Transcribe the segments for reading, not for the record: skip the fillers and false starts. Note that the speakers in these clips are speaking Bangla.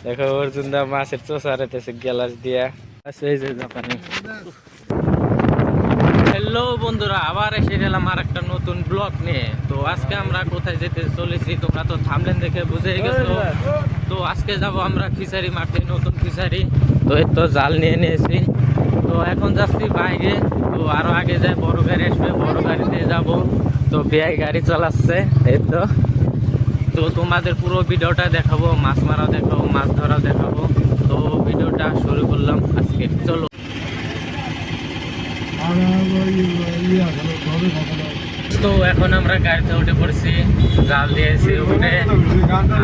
দেখো অর্জুন দা মাছের চোষা রেতেছে গ্লাস দিয়া। এই যে জাপানি। হ্যালো বন্ধুরা, আবার এসে গেলাম আর একটা নতুন ব্লগ নিয়ে। তো আজকে আমরা কোথায় যেতে চলেছি তোমরা তো থাম্বনেল দেখে বুঝেই গেছো। তো আজকে যাব আমরা ফিশারি মাঠে, নতুন ফিশারি। তো এই তো জাল নিয়ে নিয়েছি। তো এখন যাচ্ছি বাইরে। তো আরো আগে যায় বড় গাড়ি আসবে, বড় গাড়িতে যাব। তো বেআই গাড়ি চালাচ্ছে এই তো। তো তোমাদের পুরো ভিডিওটা দেখাবো, মাছ মারা দেখাবো, মাছ ধরা দেখাবো। তো ভিডিওটা শুরু করলাম আজকে, চলো। তো এখন আমরা গাড়িতে উঠে পড়ছি, জাল দিয়েছি উঠে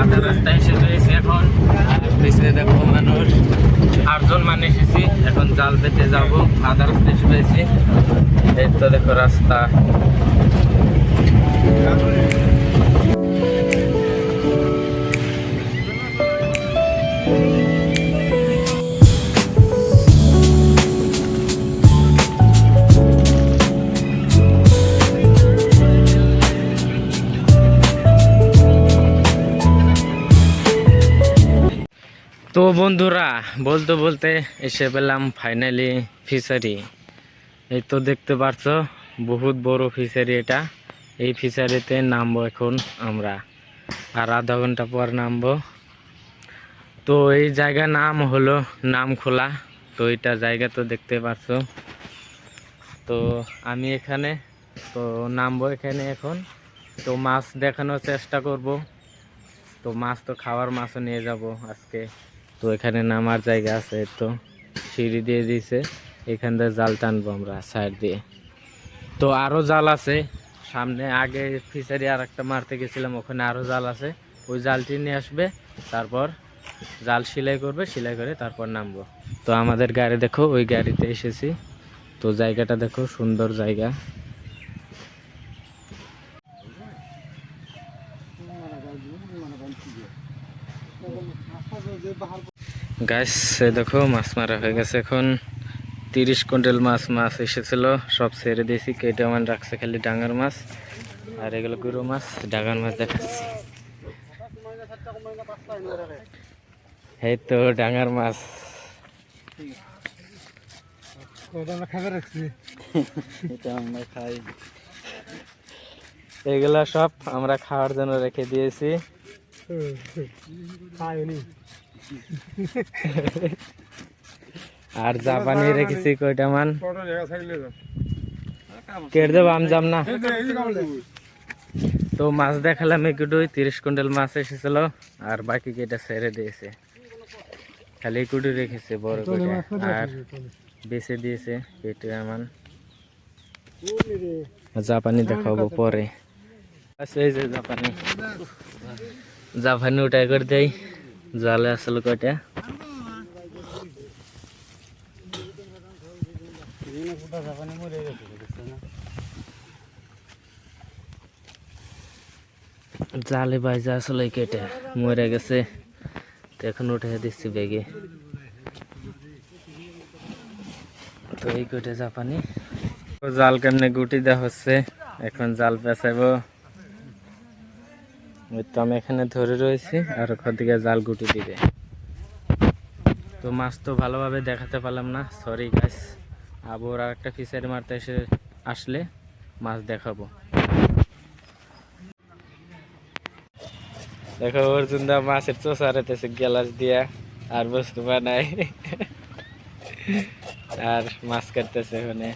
আধা রাস্তায় এসে পেয়েছি এখন। পিছনে দেখো মানুষ 8জন মানে এসেছি, এখন জাল পেতে যাবো। আধা রাস্তায় এসে পেয়েছি, এই তো দেখো রাস্তা। তো বন্ধুরা, বলতে বলতে এসে পেলাম ফাইনালি ফিশারি। এই তো দেখতে পাচ্ছ বহুত বড় ফিশারি এটা। এই ফিশারিতে নামবো এখন আমরা, আর আধা ঘন্টা পর নামবো। তো এই জায়গার নাম হলো নামখোলা। তো এটা জায়গা তো দেখতে পাচ্ছ। তো আমি এখানে তো নামবো এখানে এখন। তো মাছ দেখানোর চেষ্টা করব। তো মাছ তো খাওয়ার মাছও নিয়ে যাব আজকে। তো এখানে নামার জায়গা আছে, তো সিঁড়ি দিয়ে দিয়েছে, এখান থেকে জাল টানবো আমরা সাইড দিয়ে। তো আরও জাল আছে সামনে, আগে ফিশারি আর একটা মারতে গেছিলাম, ওখানে আরও জাল আছে। ওই জালটি নিয়ে আসবে, তারপর জাল সেলাই করবে, সেলাই করে তারপর নামবো। তো আমাদের গাড়ি দেখো, ওই গাড়িতে এসেছি। তো জায়গাটা দেখো, সুন্দর জায়গা। গাইস দেখো মাছ মারা হয়ে গেছে এখন। 30 কুইন্টাল মাছ এসেছিল, সব ছেড়ে দিয়েছি। কেটে মান রাখছে খালি ডাঙার মাছ, আর এগুলো গুঁড়ো মাছ। ডাঙার মাছ দেখাচ্ছি, এই তো ডাঙার মাছ। এগুলা সব আমরা খাওয়ার জন্য রেখে দিয়েছি। আর জাপানি রেখেছি কয়টা মান, কেটে দেবো আমি যাম না। তো মাছ দেখালাম একুটুই, 30 কুইন্টাল মাছ এসেছিল, আর বাকি কেটে ছেড়ে দিয়েছে, খালি একুটু রেখেছে বড় করে, আর বেছে দিয়েছে কেটে। আমার জাপানি দেখাবো পরে। আচ্ছা এই যে জাপানি, জাপানি উঠাই করে দেয়। জালে আসলে কয়টা জালে বাইজা আসলে কেটে মরে গেছে। তো এখন উঠে দিচ্ছি ব্যাগে। তো এই কয়টা জাপানি। জাল কেমনে গুটি দেওয়া হচ্ছে, এখন জাল পেঁচাবো। তো আমি এখানে ধরে রয়েছি, আর ওখান থেকে জাল গুটি দিবে। তো মাছ তো ভালোভাবে দেখাতে পারলাম না, সরি গাইস। আবার আর একটা ফিশারি মারতে আসলে মাছ দেখাবো। দেখো অর্জুন দা মাছের চোষা রেতেছে গ্লাস দিয়া, আর বস্তু বানায়, আর মাছ কাটতেছে ওখানে।